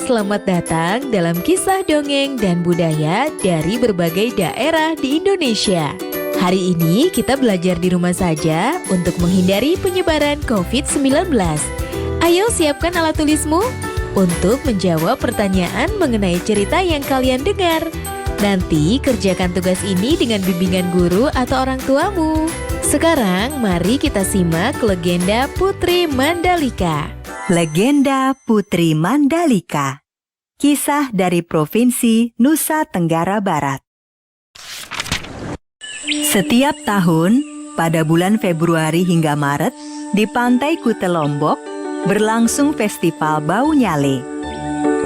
selamat datang dalam kisah dongeng dan budaya dari berbagai daerah di Indonesia. Hari ini kita belajar di rumah saja untuk menghindari penyebaran COVID-19. Ayo siapkan alat tulismu untuk menjawab pertanyaan mengenai cerita yang kalian dengar. Nanti kerjakan tugas ini dengan bimbingan guru atau orang tuamu. Sekarang mari kita simak legenda Putri Mandalika. Legenda Putri Mandalika. Kisah dari Provinsi Nusa Tenggara Barat. Setiap tahun, pada bulan Februari hingga Maret, di Pantai Kuta Lombok, berlangsung Festival Bau Nyale.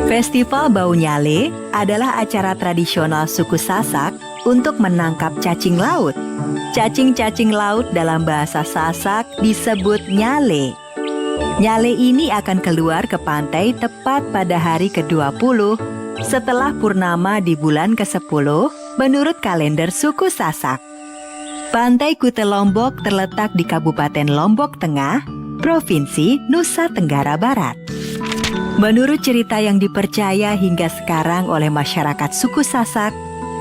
Festival Bau Nyale adalah acara tradisional suku Sasak untuk menangkap cacing laut. Cacing-cacing laut dalam bahasa Sasak disebut nyale. Nyale ini akan keluar ke pantai tepat pada hari ke-20 setelah purnama di bulan ke-10 menurut kalender suku Sasak. Pantai Kuta Lombok terletak di Kabupaten Lombok Tengah, Provinsi Nusa Tenggara Barat. Menurut cerita yang dipercaya hingga sekarang oleh masyarakat suku Sasak,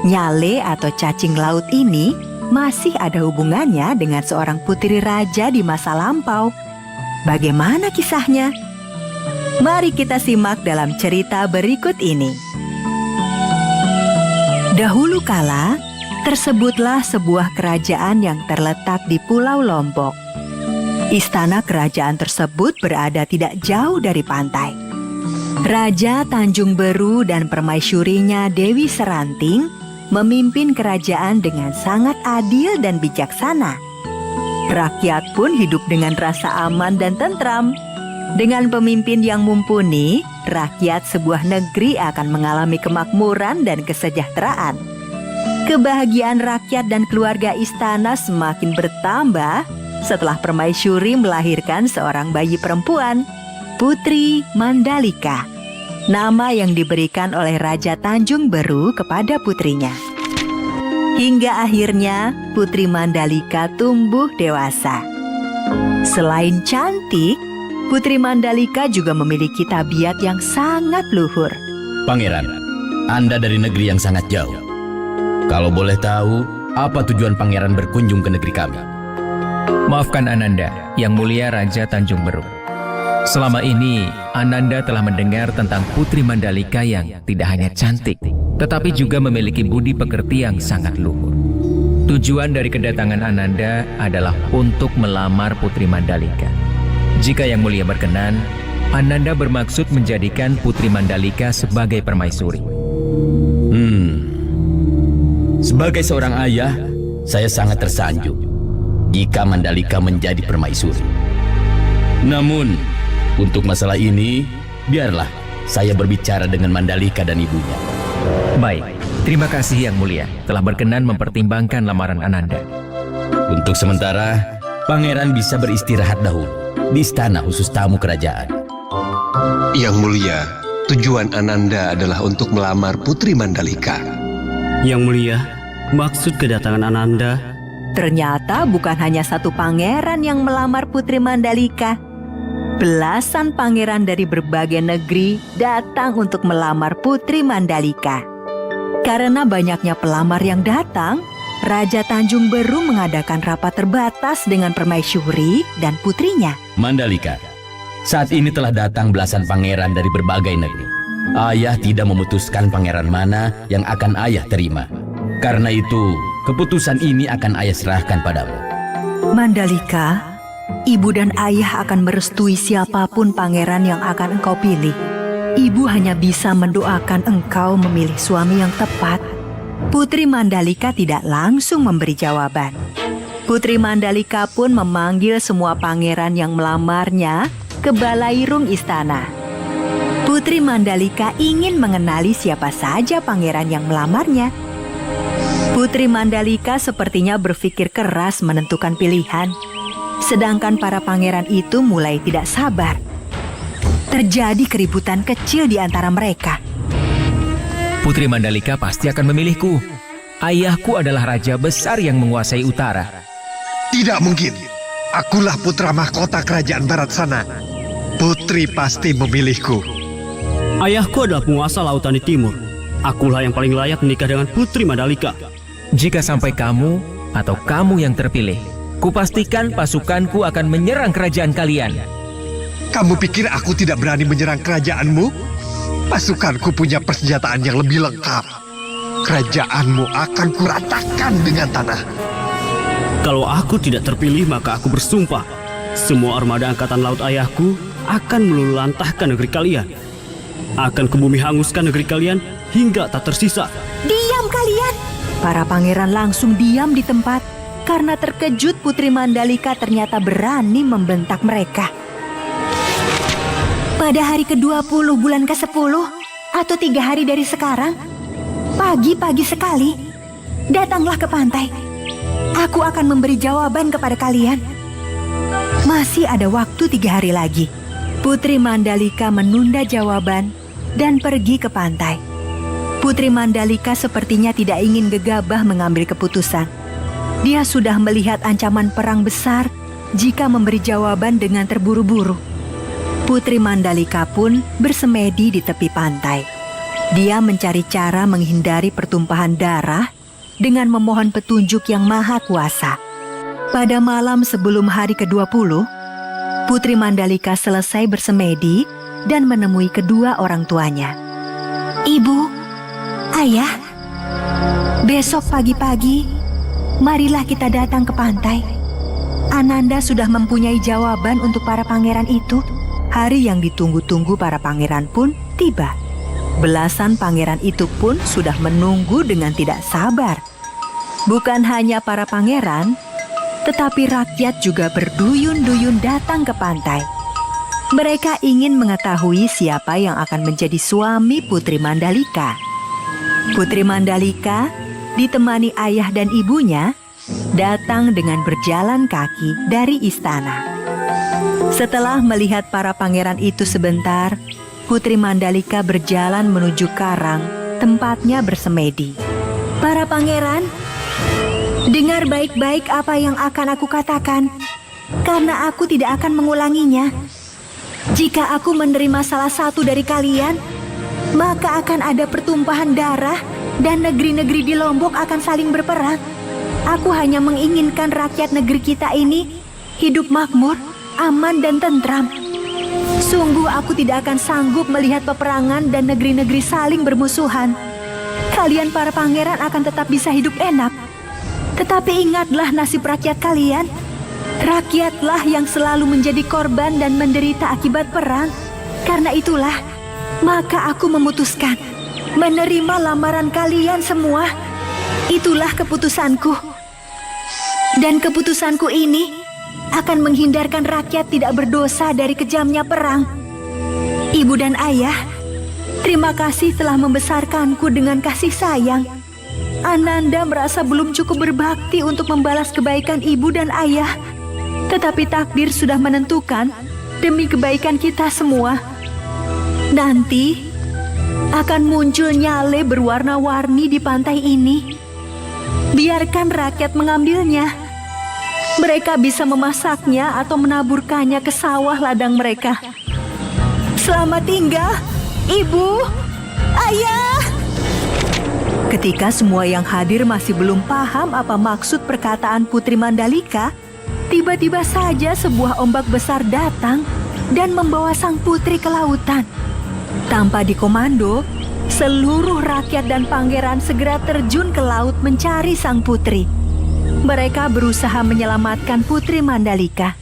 nyale atau cacing laut ini masih ada hubungannya dengan seorang putri raja di masa lampau. Bagaimana kisahnya? Mari kita simak dalam cerita berikut ini. Dahulu kala, tersebutlah sebuah kerajaan yang terletak di Pulau Lombok. Istana kerajaan tersebut berada tidak jauh dari pantai. Raja Tanjung Beru dan permaisurinya Dewi Seranting memimpin kerajaan dengan sangat adil dan bijaksana. Rakyat pun hidup dengan rasa aman dan tentram. Dengan pemimpin yang mumpuni, rakyat sebuah negeri akan mengalami kemakmuran dan kesejahteraan. Kebahagiaan rakyat dan keluarga istana semakin bertambah setelah permaisuri melahirkan seorang bayi perempuan, Putri Mandalika, nama yang diberikan oleh Raja Tanjung Beru kepada putrinya. Hingga akhirnya Putri Mandalika tumbuh dewasa. Selain cantik, Putri Mandalika juga memiliki tabiat yang sangat luhur. Pangeran, Anda dari negeri yang sangat jauh. Kalau boleh tahu, apa tujuan pangeran berkunjung ke negeri kami? Maafkan Ananda, Yang Mulia Raja Tanjung Beru. Selama ini, Ananda telah mendengar tentang Putri Mandalika yang tidak hanya cantik, tetapi juga memiliki budi pekerti yang sangat luhur. Tujuan dari kedatangan Ananda adalah untuk melamar Putri Mandalika. Jika Yang Mulia berkenan, Ananda bermaksud menjadikan Putri Mandalika sebagai permaisuri. Sebagai seorang ayah, saya sangat tersanjung jika Mandalika menjadi permaisuri. Namun, untuk masalah ini, biarlah saya berbicara dengan Mandalika dan ibunya. Baik, terima kasih Yang Mulia telah berkenan mempertimbangkan lamaran Ananda. Untuk sementara, pangeran bisa beristirahat dahulu di istana khusus tamu kerajaan. Yang Mulia, tujuan Ananda adalah untuk melamar Putri Mandalika. Yang Mulia, maksud kedatangan Ananda, Ternyata bukan hanya satu pangeran yang melamar Putri Mandalika. Belasan pangeran dari berbagai negeri datang untuk melamar Putri Mandalika. Karena banyaknya pelamar yang datang, Raja Tanjung Beru mengadakan rapat terbatas dengan permaisuri dan putrinya. Mandalika, saat ini telah datang belasan pangeran dari berbagai negeri. Ayah tidak memutuskan pangeran mana yang akan ayah terima. Karena itu, keputusan ini akan ayah serahkan padamu. Mandalika, ibu dan ayah akan merestui siapapun pangeran yang akan engkau pilih. Ibu hanya bisa mendoakan engkau memilih suami yang tepat. Putri Mandalika tidak langsung memberi jawaban. Putri Mandalika pun memanggil semua pangeran yang melamarnya ke balairung istana. Putri Mandalika ingin mengenali siapa saja pangeran yang melamarnya. Putri Mandalika sepertinya berpikir keras menentukan pilihan. Sedangkan para pangeran itu mulai tidak sabar. Terjadi keributan kecil di antara mereka. Putri Mandalika pasti akan memilihku. Ayahku adalah raja besar yang menguasai utara. Tidak mungkin. Akulah putra mahkota kerajaan barat sana. Putri pasti memilihku. Ayahku adalah penguasa lautan di timur. Akulah yang paling layak menikah dengan Putri Mandalika. Jika sampai kamu atau kamu yang terpilih, kupastikan pasukanku akan menyerang kerajaan kalian. Kamu pikir aku tidak berani menyerang kerajaanmu? Pasukanku punya persenjataan yang lebih lengkap. Kerajaanmu akan kuratakan dengan tanah. Kalau aku tidak terpilih, maka aku bersumpah semua armada angkatan laut ayahku akan meluluhlantahkan negeri kalian. Akan ke bumi hanguskan negeri kalian hingga tak tersisa. Diam kalian! Para pangeran langsung diam di tempat karena terkejut Putri Mandalika ternyata berani membentak mereka. Pada hari ke-20 bulan ke-10 atau 3 hari dari sekarang, pagi-pagi sekali, datanglah ke pantai. Aku akan memberi jawaban kepada kalian. Masih ada waktu 3 hari lagi. Putri Mandalika menunda jawaban dan pergi ke pantai. Putri Mandalika sepertinya tidak ingin gegabah mengambil keputusan. Dia sudah melihat ancaman perang besar jika memberi jawaban dengan terburu-buru. Putri Mandalika pun bersemedi di tepi pantai. Dia mencari cara menghindari pertumpahan darah dengan memohon petunjuk yang maha kuasa. Pada malam sebelum hari ke-20, Putri Mandalika selesai bersemedi dan menemui kedua orang tuanya. Ibu, ayah, besok pagi-pagi, marilah kita datang ke pantai. Ananda sudah mempunyai jawaban untuk para pangeran itu. Hari yang ditunggu-tunggu para pangeran pun tiba. Belasan pangeran itu pun sudah menunggu dengan tidak sabar. Bukan hanya para pangeran, tetapi rakyat juga berduyun-duyun datang ke pantai. Mereka ingin mengetahui siapa yang akan menjadi suami Putri Mandalika. Putri Mandalika ditemani ayah dan ibunya datang dengan berjalan kaki dari istana. Setelah melihat para pangeran itu sebentar, Putri Mandalika berjalan menuju karang tempatnya bersemedi. Para pangeran, dengar baik-baik apa yang akan aku katakan, karena aku tidak akan mengulanginya. Jika aku menerima salah satu dari kalian, maka akan ada pertumpahan darah dan negeri-negeri di Lombok akan saling berperang. Aku hanya menginginkan rakyat negeri kita ini hidup makmur, aman dan tentram. Sungguh aku tidak akan sanggup melihat peperangan dan negeri-negeri saling bermusuhan. Kalian para pangeran akan tetap bisa hidup enak. Tetapi ingatlah nasib rakyat kalian. Rakyatlah yang selalu menjadi korban dan menderita akibat perang. Karena itulah, maka aku memutuskan menerima lamaran kalian semua. Itulah keputusanku. Dan keputusanku ini akan menghindarkan rakyat tidak berdosa dari kejamnya perang. Ibu dan ayah, terima kasih telah membesarkanku dengan kasih sayang. Ananda merasa belum cukup berbakti untuk membalas kebaikan ibu dan ayah. Tetapi takdir sudah menentukan demi kebaikan kita semua. Nanti akan muncul nyale berwarna-warni di pantai ini. Biarkan rakyat mengambilnya. Mereka bisa memasaknya atau menaburkannya ke sawah ladang mereka. Selamat tinggal, ibu, ayah. Ketika semua yang hadir masih belum paham apa maksud perkataan Putri Mandalika, tiba-tiba saja sebuah ombak besar datang dan membawa sang putri ke lautan. Tanpa dikomando, seluruh rakyat dan pangeran segera terjun ke laut mencari sang putri. Mereka berusaha menyelamatkan Putri Mandalika.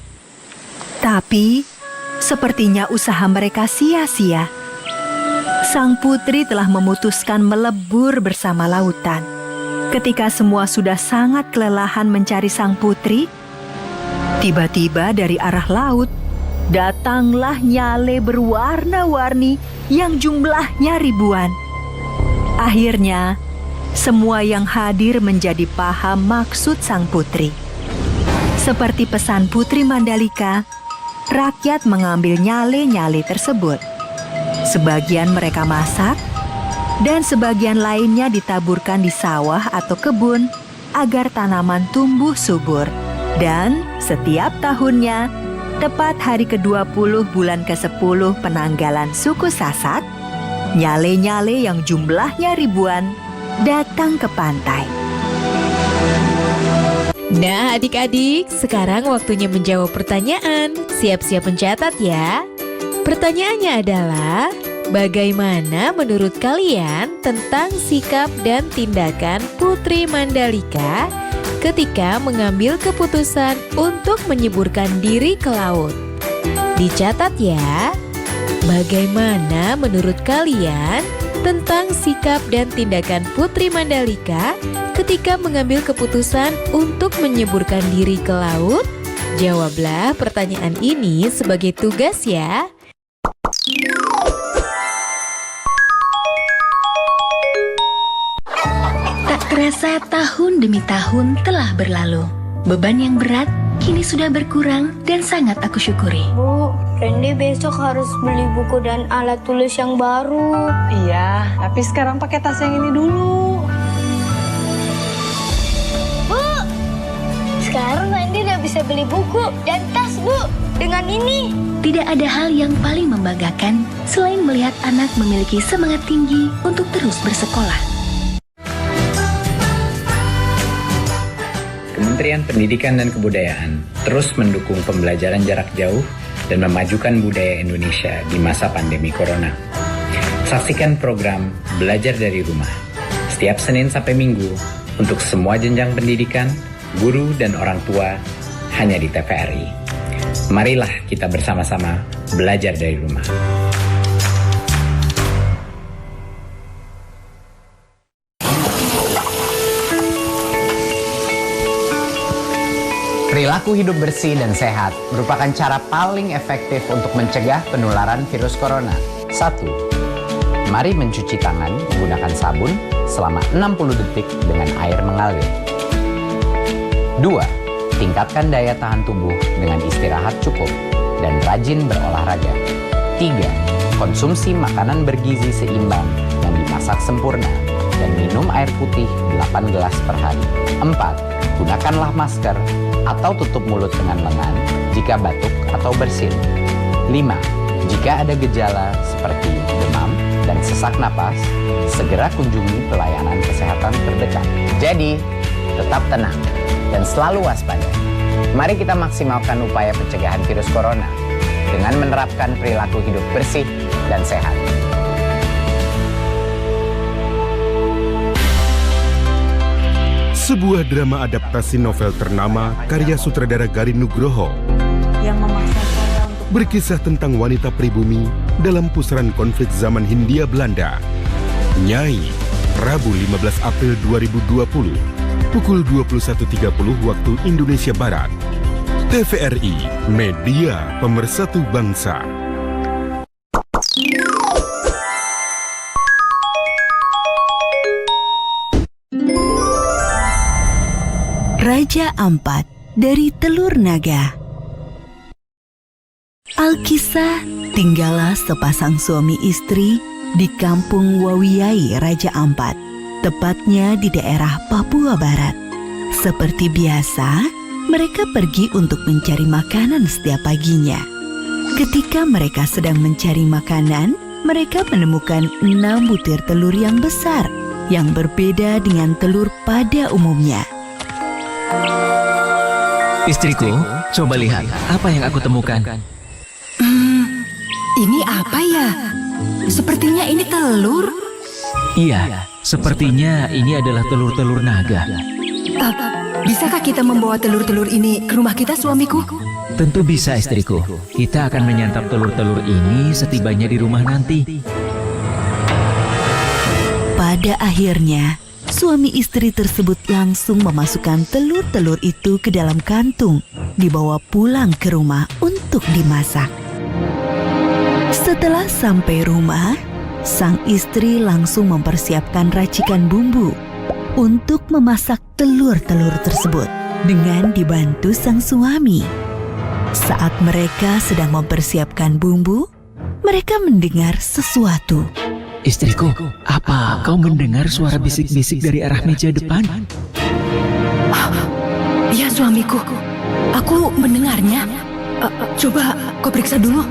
Tapi, sepertinya usaha mereka sia-sia. Sang putri telah memutuskan melebur bersama lautan. Ketika semua sudah sangat kelelahan mencari sang putri, tiba-tiba dari arah laut, datanglah nyale berwarna-warni yang jumlahnya ribuan. Akhirnya, semua yang hadir menjadi paham maksud sang putri. Seperti pesan Putri Mandalika, rakyat mengambil nyale-nyale tersebut. Sebagian mereka masak, dan sebagian lainnya ditaburkan di sawah atau kebun agar tanaman tumbuh subur. Dan setiap tahunnya, tepat hari ke-20 bulan ke-10 penanggalan suku Sasak, Nyale-nyale yang jumlahnya ribuan datang ke pantai. Nah adik-adik, sekarang waktunya menjawab pertanyaan. Siap-siap mencatat ya. Pertanyaannya adalah, bagaimana menurut kalian tentang sikap dan tindakan Putri Mandalika ketika mengambil keputusan untuk menyeburkan diri ke laut? Dicatat ya. Bagaimana menurut kalian tentang sikap dan tindakan Putri Mandalika ketika mengambil keputusan untuk menyeburkan diri ke laut? Jawablah pertanyaan ini sebagai tugas ya. Tak terasa tahun demi tahun telah berlalu. Beban yang berat kini sudah berkurang dan sangat aku syukuri. Bu, Randy besok harus beli buku dan alat tulis yang baru. Iya, tapi sekarang pakai tas yang ini dulu. Bu, sekarang Randy udah bisa beli buku dan tas, Bu. Dengan ini. Tidak ada hal yang paling membanggakan selain melihat anak memiliki semangat tinggi untuk terus bersekolah. Kementerian Pendidikan dan Kebudayaan terus mendukung pembelajaran jarak jauh dan memajukan budaya Indonesia di masa pandemi Corona. Saksikan program Belajar dari Rumah setiap Senin sampai Minggu untuk semua jenjang pendidikan, guru, dan orang tua hanya di TVRI. Marilah kita bersama-sama belajar dari rumah. Perilaku hidup bersih dan sehat merupakan cara paling efektif untuk mencegah penularan virus corona. 1. Mari mencuci tangan menggunakan sabun selama 60 detik dengan air mengalir. 2. Tingkatkan daya tahan tubuh dengan istirahat cukup dan rajin berolahraga. 3. Konsumsi makanan bergizi seimbang yang dimasak sempurna dan minum air putih 8 gelas per hari. 4. Gunakanlah masker atau tutup mulut dengan lengan jika batuk atau bersin. 5. Jika ada gejala seperti demam dan sesak napas, segera kunjungi pelayanan kesehatan terdekat. Jadi, tetap tenang dan selalu waspada. Mari kita maksimalkan upaya pencegahan virus corona dengan menerapkan perilaku hidup bersih dan sehat. Sebuah drama adaptasi novel ternama karya sutradara Garin Nugroho Yang memaksa saya untuk berkisah tentang wanita pribumi dalam pusaran konflik zaman Hindia Belanda. Nyai, Rabu 15 April 2020, pukul 21.30 waktu Indonesia Barat. TVRI, Media Pemersatu Bangsa. Raja Ampat dari Telur Naga. Alkisah, tinggallah sepasang suami istri di kampung Wawiyai Raja Ampat, tepatnya di daerah Papua Barat. Seperti biasa, mereka pergi untuk mencari makanan setiap paginya. Ketika mereka sedang mencari makanan, mereka menemukan 6 butir telur yang besar, yang berbeda dengan telur pada umumnya. Istriku, coba lihat apa yang aku temukan. Ini apa ya? Sepertinya ini telur. Iya, sepertinya ini adalah telur-telur naga. Bisakah kita membawa telur-telur ini ke rumah kita, suamiku? Tentu bisa, istriku. Kita akan menyantap telur-telur ini setibanya di rumah nanti. Pada akhirnya, suami istri tersebut langsung memasukkan telur-telur itu ke dalam kantung, dibawa pulang ke rumah untuk dimasak. Setelah sampai rumah, sang istri langsung mempersiapkan racikan bumbu untuk memasak telur-telur tersebut dengan dibantu sang suami. Saat mereka sedang mempersiapkan bumbu, mereka mendengar sesuatu. Istriku, apa kau mendengar suara bisik-bisik dari arah meja depan? Iya, suamiku. Aku mendengarnya. Coba kau periksa dulu.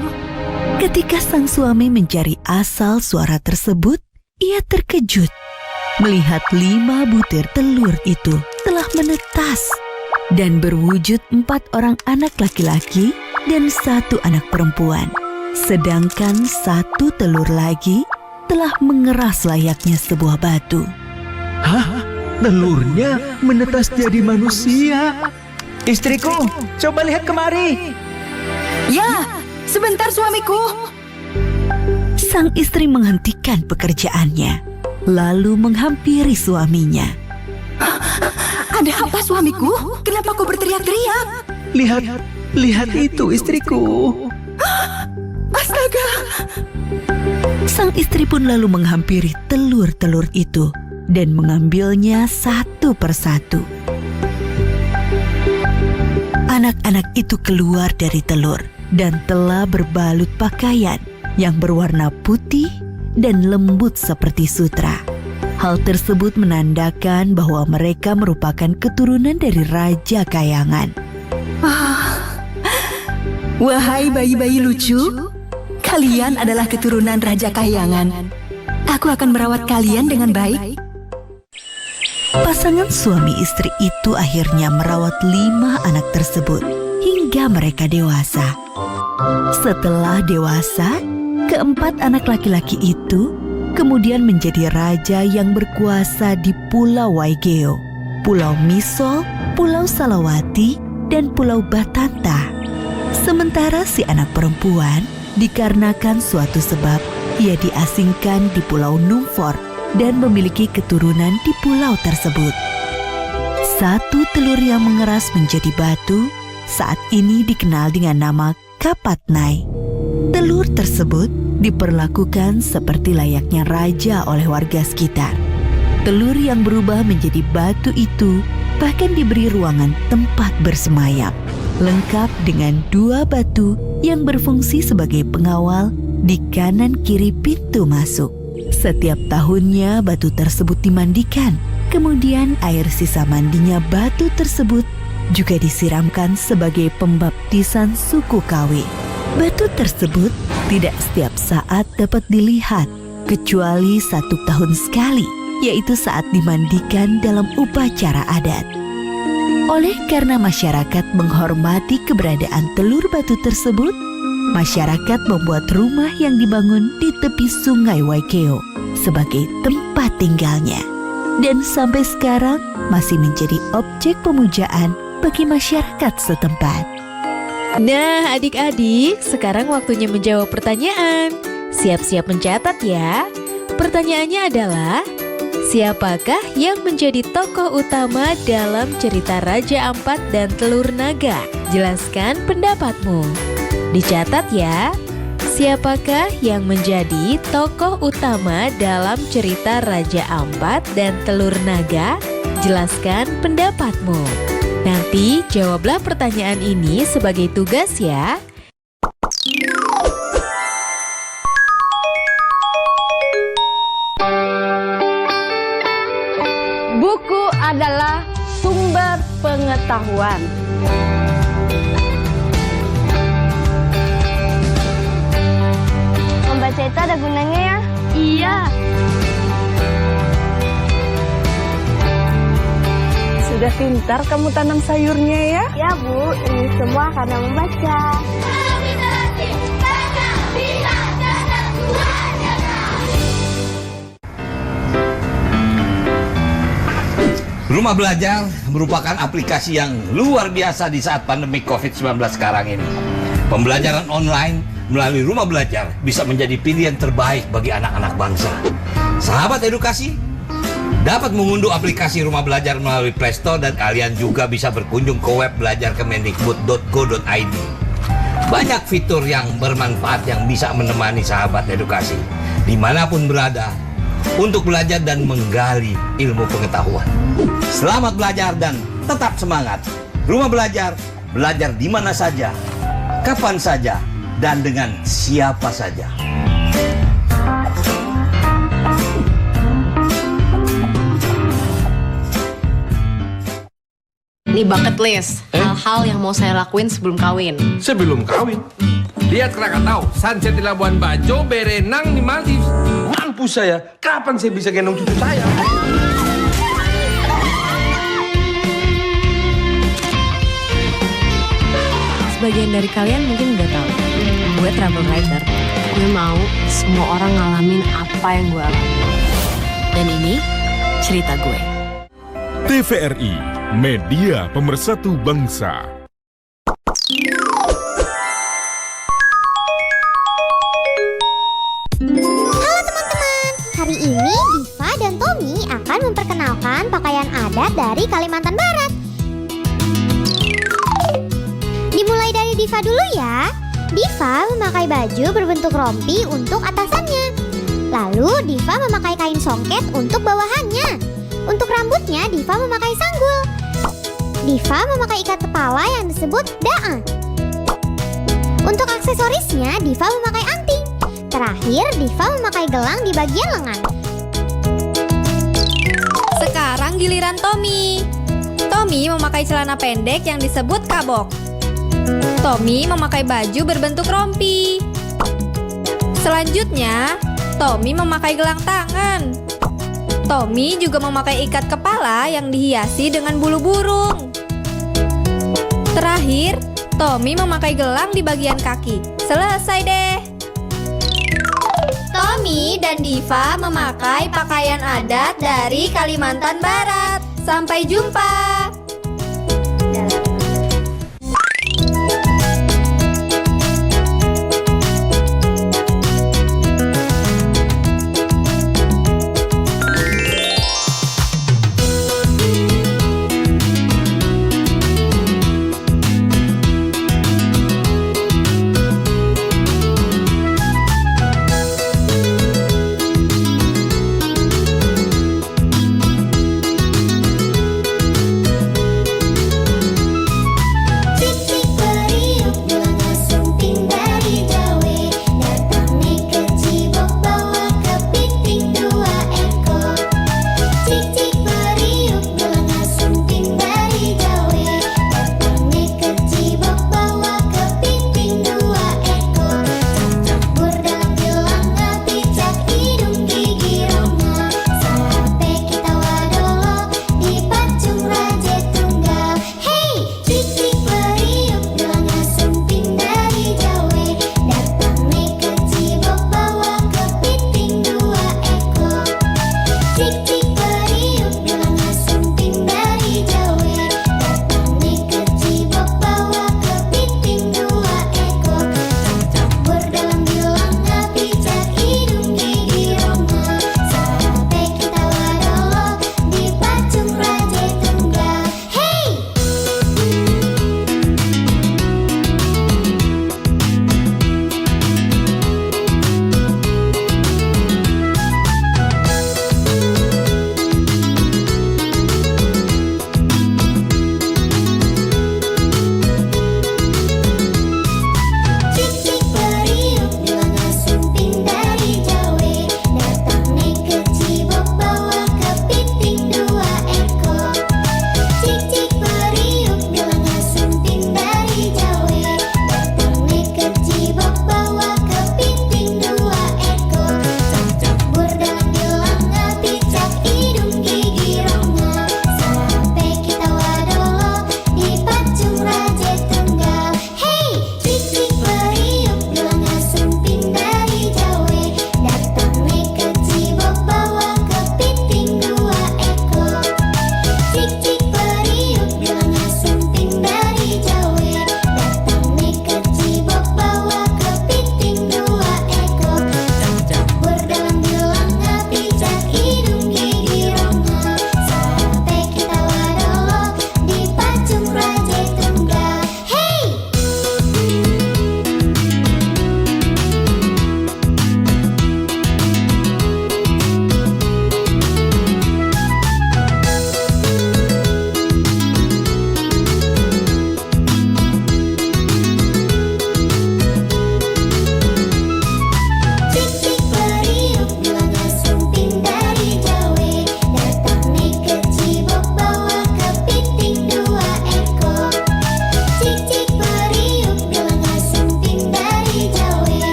Ketika sang suami mencari asal suara tersebut, ia terkejut melihat 5 butir telur itu telah menetas dan berwujud 4 orang anak laki-laki dan 1 anak perempuan. Sedangkan 1 telur lagi telah mengeras layaknya sebuah batu. Hah? Telurnya menetas jadi manusia. Istriku, coba lihat kemari. Ya, sebentar suamiku. Sang istri menghentikan pekerjaannya, lalu menghampiri suaminya. Ada apa suamiku? Kenapa kau berteriak-teriak? Lihat itu istriku. Astaga! Sang istri pun lalu menghampiri telur-telur itu dan mengambilnya satu persatu. Anak-anak itu keluar dari telur dan telah berbalut pakaian yang berwarna putih dan lembut seperti sutra. Hal tersebut menandakan bahwa mereka merupakan keturunan dari Raja Kayangan. Wahai bayi-bayi lucu, kalian adalah keturunan Raja Kayangan. Aku akan merawat kalian dengan baik. Pasangan suami istri itu akhirnya merawat 5 anak tersebut hingga mereka dewasa. Setelah dewasa, keempat anak laki-laki itu kemudian menjadi raja yang berkuasa di Pulau Waigeo, Pulau Misol, Pulau Salawati, dan Pulau Batanta. Sementara si anak perempuan, dikarenakan suatu sebab, ia diasingkan di Pulau Numfor dan memiliki keturunan di pulau tersebut. 1 telur yang mengeras menjadi batu saat ini dikenal dengan nama Kapatnai. Telur tersebut diperlakukan seperti layaknya raja oleh warga sekitar. Telur yang berubah menjadi batu itu bahkan diberi ruangan tempat bersemayam, lengkap dengan 2 batu yang berfungsi sebagai pengawal di kanan kiri pintu masuk. Setiap tahunnya batu tersebut dimandikan, kemudian air sisa mandinya batu tersebut juga disiramkan sebagai pembaptisan suku Kawi. Batu tersebut tidak setiap saat dapat dilihat, kecuali 1 tahun sekali, yaitu saat dimandikan dalam upacara adat. Oleh karena masyarakat menghormati keberadaan telur batu tersebut, masyarakat membuat rumah yang dibangun di tepi sungai Waigeo sebagai tempat tinggalnya. Dan sampai sekarang masih menjadi objek pemujaan bagi masyarakat setempat. Nah, adik-adik, sekarang waktunya menjawab pertanyaan. Siap-siap mencatat ya. Pertanyaannya adalah, siapakah yang menjadi tokoh utama dalam cerita Raja Ampat dan Telur Naga? Jelaskan pendapatmu. Dicatat ya. Siapakah yang menjadi tokoh utama dalam cerita Raja Ampat dan Telur Naga? Jelaskan pendapatmu. Nanti jawablah pertanyaan ini sebagai tugas ya. Buku adalah sumber pengetahuan. Membaca itu ada gunanya ya? Iya. Sudah pintar kamu tanam sayurnya ya? Ya Bu, ini semua karena membaca. Rumah Belajar merupakan aplikasi yang luar biasa di saat pandemi COVID-19 sekarang ini. Pembelajaran online melalui Rumah Belajar bisa menjadi pilihan terbaik bagi anak-anak bangsa. Sahabat edukasi, dapat mengunduh aplikasi Rumah Belajar melalui Play Store dan kalian juga bisa berkunjung ke web belajarkemendikbud.go.id. Banyak fitur yang bermanfaat yang bisa menemani sahabat edukasi dimanapun berada untuk belajar dan menggali ilmu pengetahuan. Selamat belajar dan tetap semangat. Rumah Belajar, belajar di mana saja, kapan saja, dan dengan siapa saja. Ini bucket list, hal-hal yang mau saya lakuin sebelum kawin. Sebelum kawin? Lihat Krakatau, sunset di Labuan Bajo, berenang di Maldives. Mampus saya, kapan saya bisa gendong cucu saya? Sebagian dari kalian mungkin udah tahu, gue travel writer. Gue mau semua orang ngalamin apa yang gue alami. Dan ini cerita gue. TVRI, media pemersatu bangsa. Halo teman-teman, hari ini Diva dan Tommy akan memperkenalkan pakaian adat dari Kalimantan Barat. Dimulai dari Diva dulu ya. Diva memakai baju berbentuk rompi untuk atasannya. Lalu Diva memakai kain songket untuk bawahannya. Untuk rambutnya Diva memakai sanggul. Diva memakai ikat kepala yang disebut da'a. Untuk aksesorisnya Diva memakai anting. Terakhir Diva memakai gelang di bagian lengan. Sekarang giliran Tommy. Tommy memakai celana pendek yang disebut kabok. Tommy memakai baju berbentuk rompi. Selanjutnya, Tommy memakai gelang tangan. Tommy juga memakai ikat kepala yang dihiasi dengan bulu burung. Terakhir, Tommy memakai gelang di bagian kaki. Selesai deh. Tommy dan Diva memakai pakaian adat dari Kalimantan Barat. Sampai jumpa.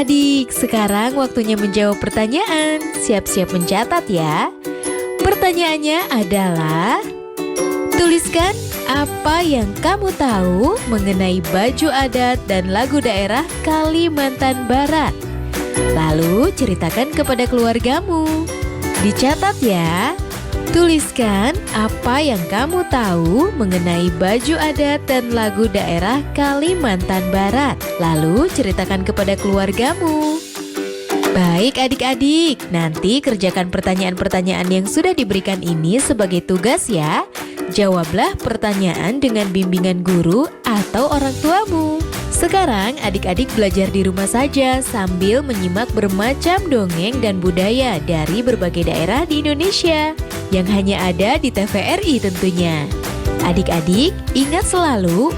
Adik-adik, sekarang waktunya menjawab pertanyaan. Siap-siap mencatat ya. Pertanyaannya adalah, tuliskan apa yang kamu tahu mengenai baju adat dan lagu daerah Kalimantan Barat. Lalu ceritakan kepada keluargamu. Dicatat ya. Tuliskan apa yang kamu tahu mengenai baju adat dan lagu daerah Kalimantan Barat. Lalu ceritakan kepada keluargamu. Baik adik-adik, nanti kerjakan pertanyaan-pertanyaan yang sudah diberikan ini sebagai tugas ya. Jawablah pertanyaan dengan bimbingan guru atau orang tuamu. Sekarang adik-adik belajar di rumah saja sambil menyimak bermacam dongeng dan budaya dari berbagai daerah di Indonesia yang hanya ada di TVRI tentunya. Adik-adik ingat selalu